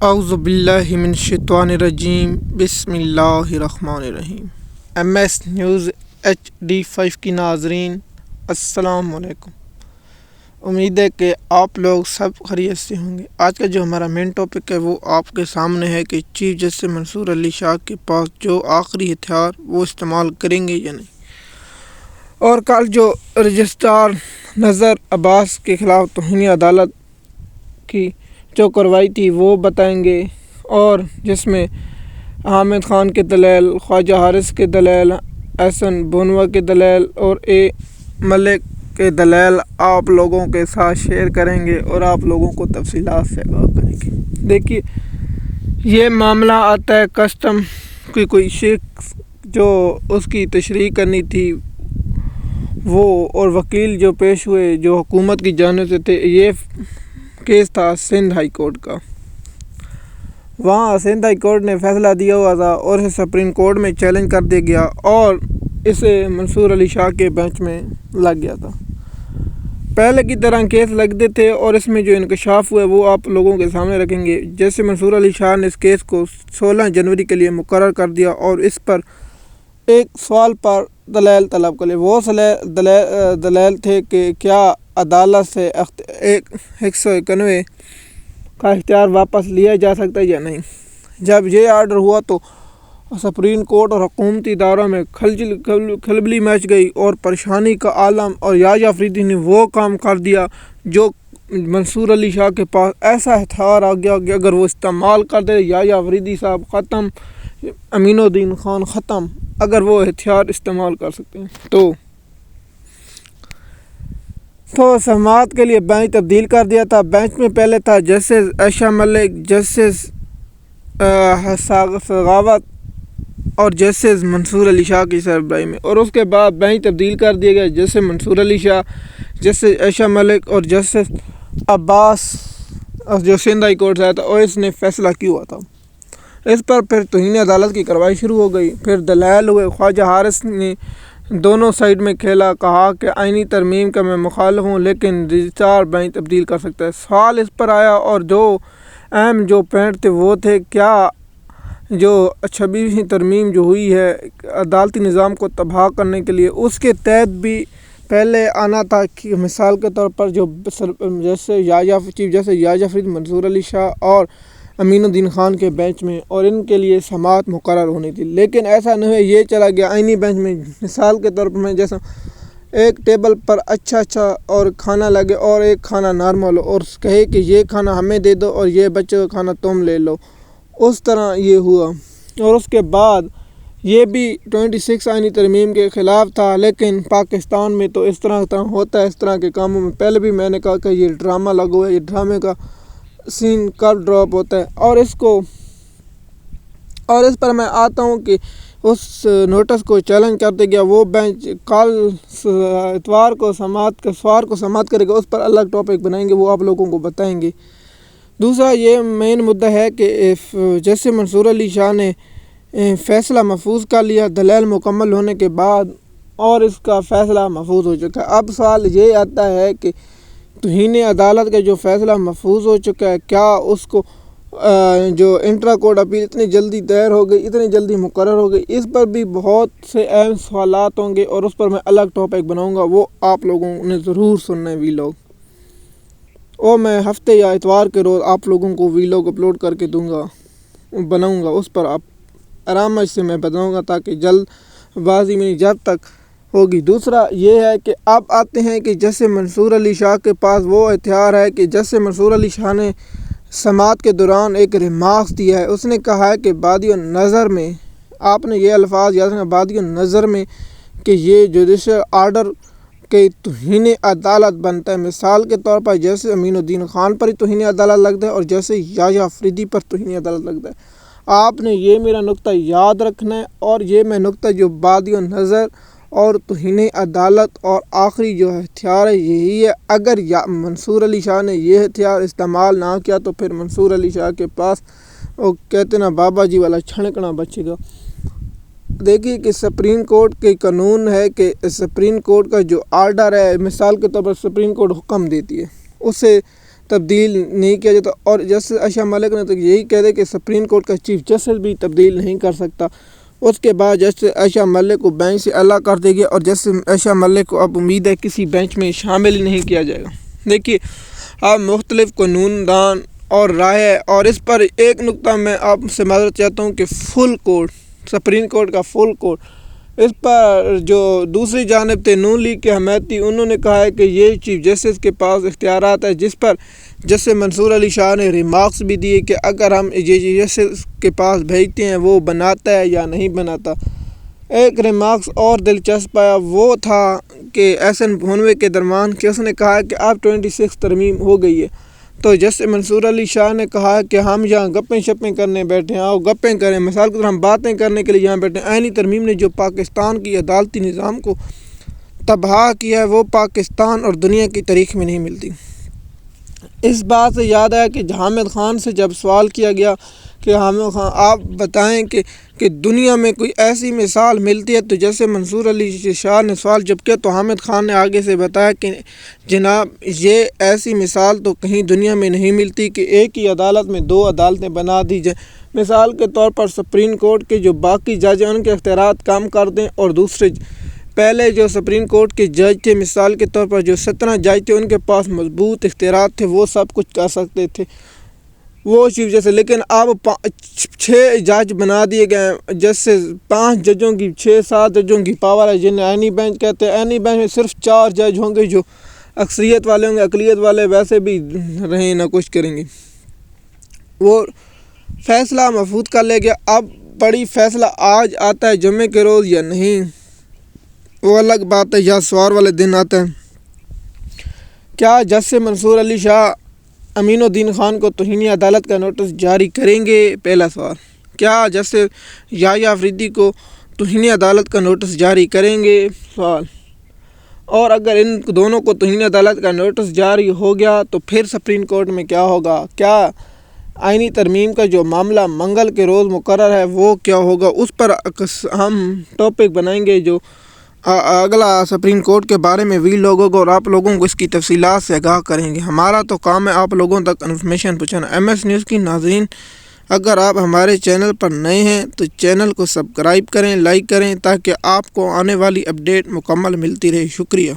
اعوذ باللہ من الشیطان الرجیم بسم اللہ الرحمن الرحیم۔ MS نیوز HD5 کی ناظرین السلام علیکم۔ امید ہے کہ آپ لوگ سب خیریت سے ہوں گے۔ آج کا جو ہمارا مین ٹاپک ہے وہ آپ کے سامنے ہے کہ چیف جسٹس منصور علی شاہ کے پاس جو آخری ہتھیار وہ استعمال کریں گے یا نہیں، اور کل جو رجسٹرار نذر عباس کے خلاف توہین عدالت کی جو کارروائی تھی وہ بتائیں گے، اور جس میں حامد خان کے دلیل، خواجہ حارث کے دلیل، احسن بونوا کے دلیل اور ملک کے دلیل آپ لوگوں کے ساتھ شیئر کریں گے اور آپ لوگوں کو تفصیلات سے آگاہ کریں گے۔ دیکھیے، یہ معاملہ آتا ہے کسٹم کی کوئی شخص جو اس کی تشریح کرنی تھی وہ، اور وکیل جو پیش ہوئے جو حکومت کی جانب سے تھے۔ یہ کیس تھا سندھ ہائی کورٹ کا۔ وہاں سندھ ہائی کورٹ نے فیصلہ دیا ہوا تھا اور اسے سپریم کورٹ میں چیلنج کر دیا گیا اور اسے منصور علی شاہ کے بینچ میں لگ گیا تھا۔ پہلے کی طرح کیس لگتے تھے اور اس میں جو انکشاف ہوا وہ آپ لوگوں کے سامنے رکھیں گے۔ جیسے منصور علی شاہ نے اس کیس کو 16 جنوری کے لیے مقرر کر دیا اور اس پر ایک سوال پر دلائل طلب کر لے۔ وہ دلائل تھے کہ کیا عدالت سے 191 کا اختیار واپس لیا جا سکتا ہے یا نہیں۔ جب یہ آرڈر ہوا تو سپریم کورٹ اور حکومتی اداروں میں کھلبلی مچ گئی اور پریشانی کا عالم، اور یحییٰ آفریدی نے وہ کام کر دیا جو منصور علی شاہ کے پاس ایسا ہتھیار آ گیا کہ اگر وہ استعمال کر دے یحییٰ آفریدی صاحب ختم، امین الدین خان ختم، اگر وہ ہتھیار استعمال کر سکتے ہیں تو سماعت کے لیے بینچ تبدیل کر دیا تھا۔ بینچ میں پہلے تھا جسٹس عائشہ ملک، جسٹس سخاوت اور جسٹس منصور علی شاہ کی سربراہی میں، اور اس کے بعد بینچ تبدیل کر دیا گیا۔ جسٹس منصور علی شاہ، جسٹس عائشہ ملک اور جسٹس عباس جو سندھ ہائی کورٹ سے آیا تھا، اور اس نے فیصلہ کیا ہوا تھا۔ اس پر پھر توہین عدالت کی کارروائی شروع ہو گئی۔ پھر دلائل ہوئے۔ خواجہ حارث نے دونوں سائڈ میں کھیلا، کہا کہ آئینی ترمیم کا میں مخالف ہوں لیکن رجسٹرار بینچ تبدیل کر سکتا ہے۔ سوال اس پر آیا اور جو اہم جو پوائنٹ تھے وہ تھے کیا جو 26ویں ترمیم جو ہوئی ہے عدالتی نظام کو تباہ کرنے کے لیے، اس کے تحت بھی پہلے آنا تھا کہ مثال کے طور پر جو جیسے چیف جسٹس یحییٰ آفریدی، منصور علی شاہ اور امین الدین خان کے بینچ میں، اور ان کے لیے سماعت مقرر ہونی تھی، لیکن ایسا نہیں ہے۔ یہ چلا گیا آئینی بینچ میں۔ مثال کے طور پر میں جیسا ایک ٹیبل پر اچھا اور کھانا لگے اور ایک کھانا نارمل ہو، اور کہے کہ یہ کھانا ہمیں دے دو اور یہ بچے کا کھانا تم لے لو، اس طرح یہ ہوا۔ اور اس کے بعد یہ بھی 26 آئینی ترمیم کے خلاف تھا، لیکن پاکستان میں تو اس طرح ہوتا ہے اس طرح کے کاموں میں۔ پہلے بھی میں نے کہا کہ یہ ڈرامہ لگا ہوا ہے، یہ ڈرامے کا سین کب ڈراپ ہوتا ہے، اور اس پر میں آتا ہوں کہ اس نوٹس کو چیلنج کرتے گیا۔ وہ بینچ کل اتوار کو سماعت کرے گا، اس پر الگ ٹاپک بنائیں گے، وہ آپ لوگوں کو بتائیں گے۔ دوسرا یہ مین مدعا ہے کہ جیسے منصور علی شاہ نے فیصلہ محفوظ کر لیا دلائل مکمل ہونے کے بعد، اور اس کا فیصلہ محفوظ ہو چکا ہے۔ اب سوال یہ آتا ہے کہ توہین عدالت کا جو فیصلہ محفوظ ہو چکا ہے، کیا اس کو جو انٹرا کورٹ اپیل اتنی جلدی دائر ہو گئی، اتنی جلدی مقرر ہو گئی، اس پر بھی بہت سے اہم سوالات ہوں گے، اور اس پر میں الگ ٹاپک بناؤں گا، وہ آپ لوگوں نے ضرور سننا ہے ویلاگ، اور میں ہفتے یا اتوار کے روز آپ لوگوں کو ویلاگ اپلوڈ کر کے بناؤں گا، اس پر آپ آرام سے میں بتاؤں گا تاکہ جلد بازی میں جب تک ہوگی۔ دوسرا یہ ہے کہ اب آتے ہیں کہ جیسے منصور علی شاہ کے پاس وہ ہتھیار ہے کہ جیسے منصور علی شاہ نے سماعت کے دوران ایک ریمارکس دیا ہے۔ اس نے کہا ہے کہ بادی النظر میں، آپ نے یہ الفاظ یاد رکھنا، بادی النظر میں، کہ یہ جوڈیشل آرڈر کے توہین عدالت بنتا ہے۔ مثال کے طور پر جیسے امین الدین خان پر ہی توہین عدالت لگتا ہے اور جیسے یحییٰ آفریدی پر توہین عدالت لگتا ہے۔ آپ نے یہ میرا نقطہ یاد رکھنا ہے، اور یہ میں نقطہ جو بادی النظر اور توہین عدالت اور آخری جو ہتھیار ہے یہی ہے۔ اگر منصور علی شاہ نے یہ ہتھیار استعمال نہ کیا تو پھر منصور علی شاہ کے پاس وہ کہتے نا بابا جی والا چھڑکنا بچے گا۔ دیکھیے کہ سپریم کورٹ کے قانون ہے کہ سپریم کورٹ کا جو آرڈر ہے، مثال کے طور پر سپریم کورٹ حکم دیتی ہے، اسے تبدیل نہیں کیا جاتا، اور جسٹس عائشہ ملک نے تو یہی کہہ دیا کہ سپریم کورٹ کا چیف جسٹس بھی تبدیل نہیں کر سکتا۔ اس کے بعد جسٹس عائشہ ملک کو بینچ سے الگ کر دے گی، اور جسٹس عائشہ ملک کو اب امید ہے کسی بینچ میں شامل ہی نہیں کیا جائے گا۔ دیکھیے، اب مختلف قانون دان اور رائے ہے، اور اس پر ایک نقطہ میں آپ سے معذرت چاہتا ہوں کہ فل کورٹ، سپریم کورٹ کا فل کورٹ، اس پر جو دوسری جانب تھے نون لیگ کے حمایتی، انہوں نے کہا ہے کہ یہ چیف جسٹس کے پاس اختیارات ہے، جس پر جسٹس منصور علی شاہ نے ریمارکس بھی دیے کہ اگر ہم یہ جسٹس کے پاس بھیجتے ہیں وہ بناتا ہے یا نہیں بناتا۔ ایک ریمارکس اور دلچسپ آیا، وہ تھا کہ احسن بھونوے کے درمیان کہ اس نے کہا کہ اب 26 ترمیم ہو گئی ہے، تو جسٹس منصور علی شاہ نے کہا کہ ہم یہاں گپیں شپیں کرنے بیٹھے ہیں، آؤ گپیں کریں، مثال کے طور ہم باتیں کرنے کے لیے یہاں بیٹھے ہیں۔ آئینی ترمیم نے جو پاکستان کی عدالتی نظام کو تباہ کیا ہے وہ پاکستان اور دنیا کی تاریخ میں نہیں ملتی۔ اس بات سے یاد آیا کہ حامد خان سے جب سوال کیا گیا کہ حامد خان آپ بتائیں کہ دنیا میں کوئی ایسی مثال ملتی ہے، تو جیسے منصور علی شاہ نے سوال جب کیا تو حامد خان نے آگے سے بتایا کہ جناب یہ ایسی مثال تو کہیں دنیا میں نہیں ملتی کہ ایک ہی عدالت میں دو عدالتیں بنا دی جائیں۔ مثال کے طور پر سپریم کورٹ کے جو باقی جج ہیں ان کے اختیارات کم کر دیں، اور دوسرے پہلے جو سپریم کورٹ کے جج تھے، مثال کے طور پر جو 17 جج تھے ان کے پاس مضبوط اختیارات تھے، وہ سب کچھ کر سکتے تھے وہ چیف جیسے، لیکن اب 6 جج بنا دیے گئے، جیسے 5 ججوں کی 6-7 ججوں کی پاور ہے جنہیں عینی بینچ کہتے ہیں۔ عینی بینچ میں صرف 4 جج ہوں گے جو اکثریت والے ہوں گے، اقلیت والے ویسے بھی رہیں نہ کچھ کریں گے۔ وہ فیصلہ محفوظ کر لے گیا۔ اب بڑی فیصلہ آج آتا ہے جمعے کے روز یا نہیں، وہ الگ بات ہے، یا سوار والے دن آتا ہے۔ کیا جسٹس منصور علی شاہ امین الدین خان کو توہین عدالت کا نوٹس جاری کریں گے؟ پہلا سوال۔ کیا جسٹس یحییٰ آفریدی کو توہین عدالت کا نوٹس جاری کریں گے؟ سوال۔ اور اگر ان دونوں کو توہین عدالت کا نوٹس جاری ہو گیا تو پھر سپریم کورٹ میں کیا ہوگا؟ کیا آئینی ترمیم کا جو معاملہ منگل کے روز مقرر ہے وہ کیا ہوگا؟ اس پر ہم ٹاپک بنائیں گے جو اگلا سپریم کورٹ کے بارے میں وی لوگوں کو اور آپ لوگوں کو اس کی تفصیلات سے آگاہ کریں گے۔ ہمارا تو کام ہے آپ لوگوں تک انفارمیشن پہنچانا۔ ایم ایس نیوز کی ناظرین، اگر آپ ہمارے چینل پر نئے ہیں تو چینل کو سبسکرائب کریں، لائک کریں، تاکہ آپ کو آنے والی اپڈیٹ مکمل ملتی رہے۔ شکریہ۔